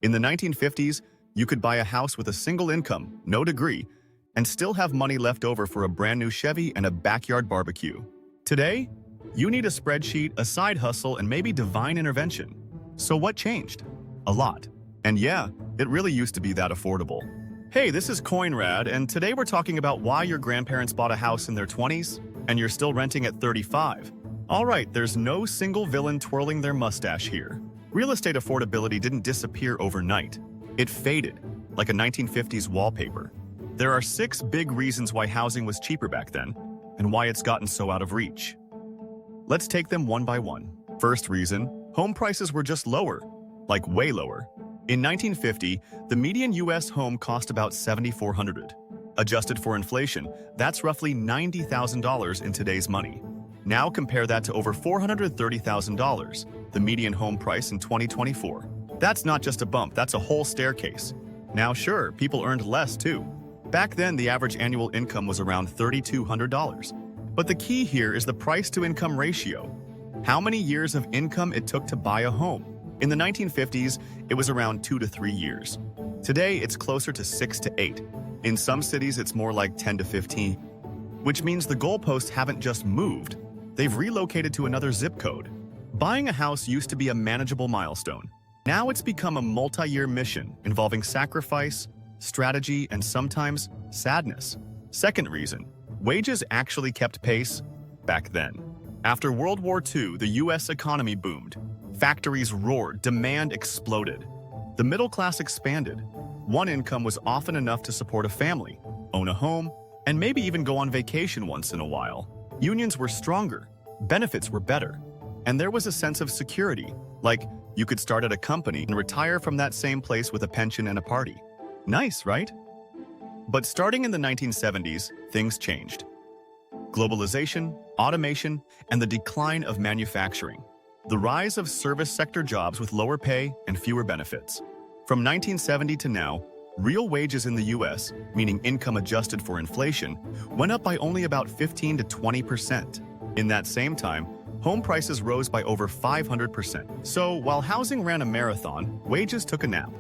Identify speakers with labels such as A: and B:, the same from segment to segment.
A: In the 1950s, you could buy a house with a single income, no degree, and still have money left over for a brand new Chevy and a backyard barbecue. Today, you need a spreadsheet, a side hustle, and maybe divine intervention. So what changed? A lot. And yeah, it really used to be that affordable. Hey, this is Coinrad, and today we're talking about why your grandparents bought a house in their 20s and you're still renting at 35. All right, there's no single villain twirling their mustache here. Real estate affordability didn't disappear overnight. It faded, like a 1950s wallpaper. There are 6 big reasons why housing was cheaper back then, and why it's gotten so out of reach. Let's take them one by one. First reason, home prices were just lower, like way lower. In 1950, the median U.S. home cost about $7,400. Adjusted for inflation, that's roughly $90,000 in today's money. Now compare that to over $430,000, the median home price in 2024. That's not just a bump, that's a whole staircase. Now sure, people earned less too. Back then, the average annual income was around $3,200. But the key here is the price-to-income ratio. How many years of income it took to buy a home? In the 1950s, it was around 2 to 3 years. Today, it's closer to 6 to 8. In some cities, it's more like 10 to 15, which means the goalposts haven't just moved. They've relocated to another zip code. Buying a house used to be a manageable milestone. Now it's become a multi-year mission involving sacrifice, strategy, and sometimes sadness. Second reason, wages actually kept pace back then. After World War II, the U.S. economy boomed. Factories roared, demand exploded. The middle class expanded. One income was often enough to support a family, own a home, and maybe even go on vacation once in a while. Unions were stronger, benefits were better, and there was a sense of security, like you could start at a company and retire from that same place with a pension and a party. Nice, right? But starting in the 1970s, things changed. Globalization, automation, and the decline of manufacturing. The rise of service sector jobs with lower pay and fewer benefits. From 1970 to now, real wages in the U.S., meaning income adjusted for inflation, went up by only about 15 to 20%. In that same time, home prices rose by over 500%. So while housing ran a marathon, wages took a nap.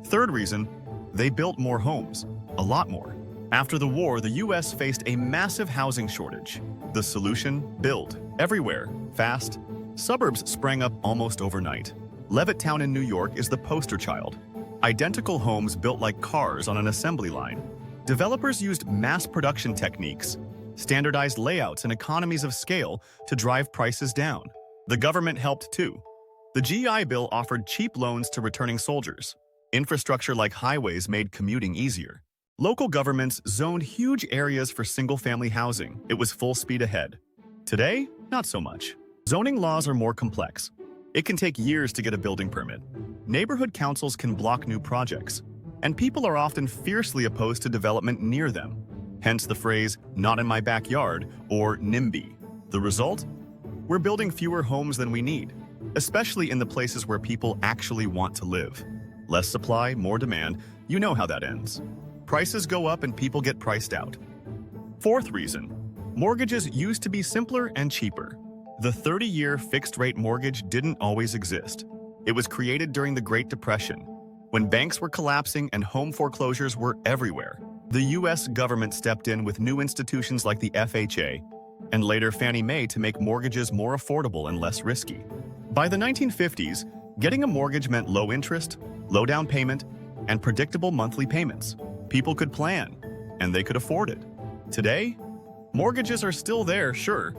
A: Third reason, they built more homes, a lot more. After the war, the U.S. faced a massive housing shortage. The solution? Build. Everywhere. Fast. Suburbs sprang up almost overnight. Levittown in New York is the poster child. Identical homes built like cars on an assembly line. Developers used mass production techniques, standardized layouts, and economies of scale to drive prices down. The government helped too. The GI Bill offered cheap loans to returning soldiers. Infrastructure like highways made commuting easier. Local governments zoned huge areas for single-family housing. It was full speed ahead. Today, not so much. Zoning laws are more complex. It can take years to get a building permit. Neighborhood councils can block new projects, and people are often fiercely opposed to development near them. Hence the phrase, "not in my backyard," or NIMBY. The result? We're building fewer homes than we need, especially in the places where people actually want to live. Less supply, more demand, you know how that ends. Prices go up and people get priced out. Fourth reason, mortgages used to be simpler and cheaper. The 30-year fixed-rate mortgage didn't always exist. It was created during the Great Depression, when banks were collapsing and home foreclosures were everywhere. The U.S. government stepped in with new institutions like the FHA, and later Fannie Mae to make mortgages more affordable and less risky. By the 1950s, getting a mortgage meant low interest, low down payment, and predictable monthly payments. People could plan, and they could afford it. Today, mortgages are still there, sure,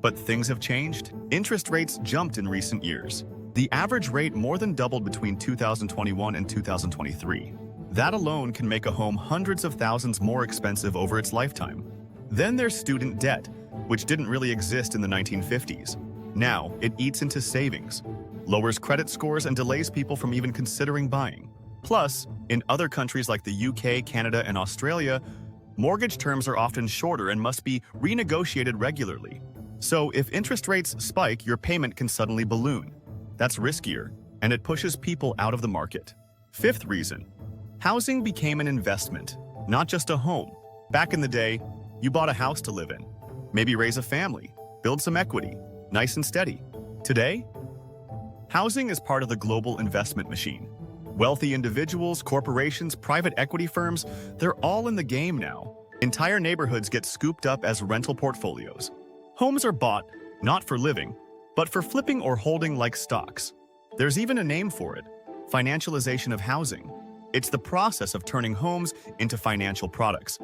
A: but things have changed. Interest rates jumped in recent years. The average rate more than doubled between 2021 and 2023. That alone can make a home hundreds of thousands more expensive over its lifetime. Then there's student debt, which didn't really exist in the 1950s. Now, it eats into savings, lowers credit scores, and delays people from even considering buying. Plus, in other countries like the UK, Canada, and Australia, mortgage terms are often shorter and must be renegotiated regularly. So if interest rates spike, your payment can suddenly balloon. That's riskier, and it pushes people out of the market. Fifth reason, housing became an investment, not just a home. Back in the day, you bought a house to live in, maybe raise a family, build some equity, nice and steady. Today, housing is part of the global investment machine. Wealthy individuals, corporations, private equity firms, they're all in the game now. Entire neighborhoods get scooped up as rental portfolios. Homes are bought, not for living, but for flipping or holding like stocks. There's even a name for it: financialization of housing. It's the process of turning homes into financial products,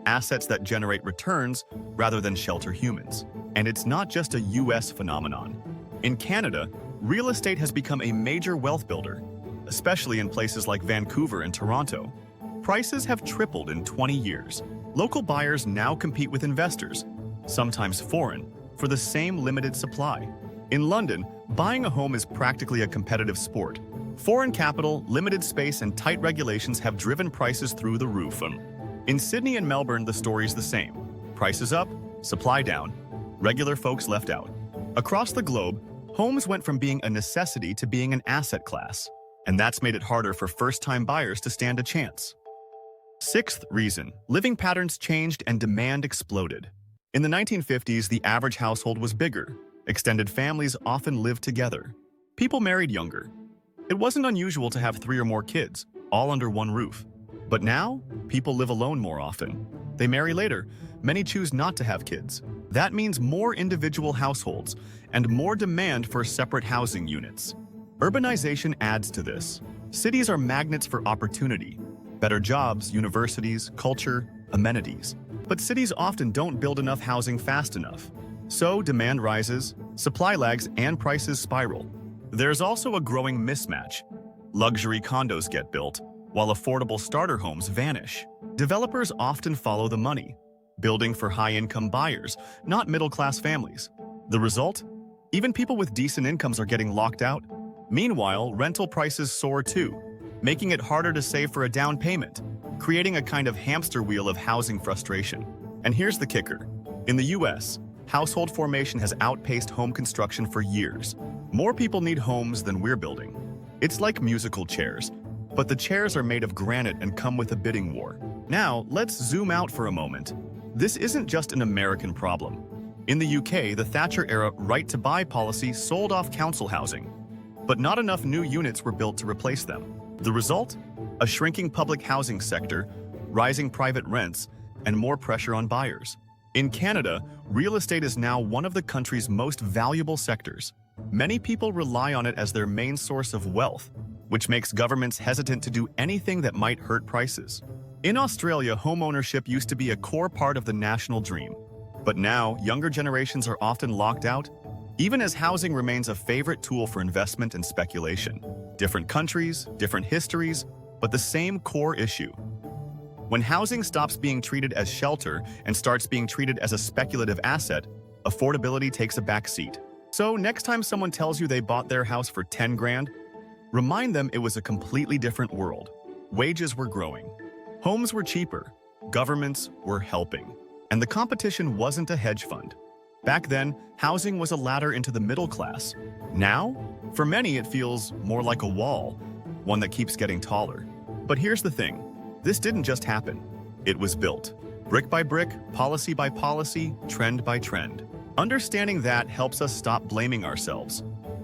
A: assets that generate returns rather than shelter humans. And it's not just a US phenomenon. In Canada, real estate has become a major wealth builder, especially in places like Vancouver and Toronto. Prices have tripled in 20 years. Local buyers now compete with investors, sometimes foreign, for the same limited supply. In London, buying a home is practically a competitive sport. Foreign capital, limited space, and tight regulations have driven prices through the roof. In Sydney and Melbourne, the story's the same. Prices up, supply down, regular folks left out. Across the globe, homes went from being a necessity to being an asset class, and that's made it harder for first-time buyers to stand a chance. Sixth reason, living patterns changed and demand exploded. In the 1950s, the average household was bigger. Extended families often lived together. People married younger. It wasn't unusual to have 3 or more kids, all under one roof. But now, people live alone more often. They marry later. Many choose not to have kids. That means more individual households and more demand for separate housing units. Urbanization adds to this. Cities are magnets for opportunity. Better jobs, universities, culture, amenities. But cities often don't build enough housing fast enough. So demand rises, supply lags, and prices spiral. There's also a growing mismatch. Luxury condos get built, while affordable starter homes vanish. Developers often follow the money, building for high-income buyers, not middle-class families. The result? Even people with decent incomes are getting locked out. Meanwhile, rental prices soar too, making it harder to save for a down payment, creating a kind of hamster wheel of housing frustration. And here's the kicker. In the US, household formation has outpaced home construction for years. More people need homes than we're building. It's like musical chairs, but the chairs are made of granite and come with a bidding war. Now, let's zoom out for a moment. This isn't just an American problem. In the UK, the Thatcher-era right-to-buy policy sold off council housing, but not enough new units were built to replace them. The result? A shrinking public housing sector, rising private rents, and more pressure on buyers. In Canada, real estate is now one of the country's most valuable sectors. Many people rely on it as their main source of wealth, which makes governments hesitant to do anything that might hurt prices. In Australia, homeownership used to be a core part of the national dream. But now, younger generations are often locked out, even as housing remains a favorite tool for investment and speculation. Different countries, different histories, but the same core issue. When housing stops being treated as shelter and starts being treated as a speculative asset, affordability takes a back seat. So next time someone tells you they bought their house for 10 grand, remind them it was a completely different world. Wages were growing. Homes were cheaper. Governments were helping. And the competition wasn't a hedge fund. Back then, housing was a ladder into the middle class. Now, for many, it feels more like a wall, one that keeps getting taller. But here's the thing. This didn't just happen. It was built. Brick by brick, policy by policy, trend by trend. Understanding that helps us stop blaming ourselves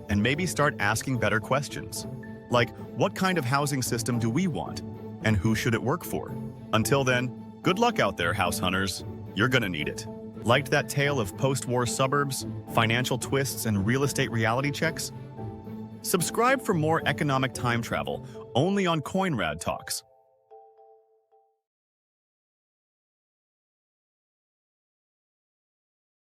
A: and maybe start asking better questions. Like, what kind of housing system do we want? And who should it work for? Until then, good luck out there, house hunters. You're gonna need it. Liked that tale of post-war suburbs, financial twists, and real estate reality checks? Subscribe for more economic time travel only on Coinrad Talks.